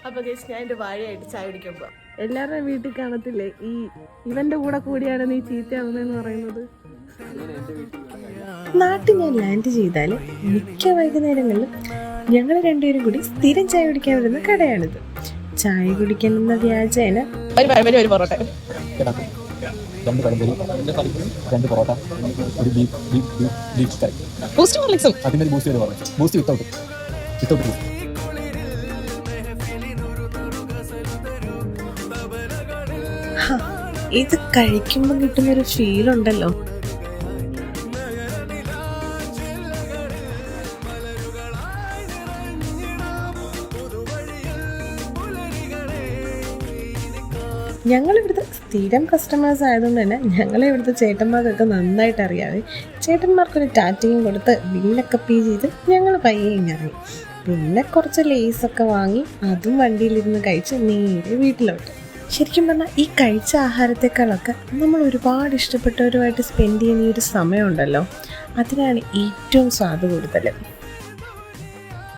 അപ്പൊ ഗൈസ് ഞാൻ എന്റെ വാഴയായിട്ട് ചായ കുടിക്കാൻ പോവാം. എല്ലാവരുടെയും വീട്ടിൽ കാണത്തില്ലേ ഈ ഇവന്റെ കൂടെ കൂടിയാണ് നീ ചീത്തയാവുന്നതെന്ന് പറയുന്നത്. നാട്ടിൽ ഞാൻ ലാൻഡ് ചെയ്താൽ മിക്ക വൈകുന്നേരങ്ങളിലും ഞങ്ങൾ രണ്ടുപേരും കൂടി സ്ഥിരം ചായ കുടിക്കാൻ വരുന്ന കടയാണിത്. ചായ കുടിക്കാൻ എന്ന വ്യാജേന ഒരു പൊറോട്ട, 2 പഴംപൊരി, 2 പൊറോട്ട, ഒരു ബീഫ് കറി, അതിൻ്റെ ബൂസ്റ്റ് വിത്തൗട്ട് ഇത് കഴിക്കുമ്പോൾ കിട്ടുന്നൊരു ഫീലുണ്ടല്ലോ. ഞങ്ങളിവിടുത്തെ സ്ഥിരം കസ്റ്റമേഴ്സ് ആയതുകൊണ്ട് തന്നെ ഞങ്ങളെ ഇവിടുത്തെ ചേട്ടന്മാർക്കൊക്കെ നന്നായിട്ട് അറിയാതെ ചേട്ടന്മാർക്കൊരു ടാറ്റയും കൊടുത്ത് ബില്ലൊക്കെ പേ ചെയ്ത് ഞങ്ങൾ പയ്യെ ഇറങ്ങി. പിന്നെ കുറച്ച് ലേസൊക്കെ വാങ്ങി അതും വണ്ടിയിലിരുന്ന് കഴിച്ച് നേരെ വീട്ടിലോട്ട്. ശരിക്കും പറഞ്ഞാൽ ഈ കഴിച്ച ആഹാരത്തെക്കാളൊക്കെ നമ്മൾ ഒരുപാട് ഇഷ്ടപ്പെട്ടവരുമായിട്ട് സ്പെൻഡ് ചെയ്യുന്ന ഈ ഒരു സമയമുണ്ടല്ലോ, അതിനാണ് ഏറ്റവും സ്വാദ് കൂടുതൽ.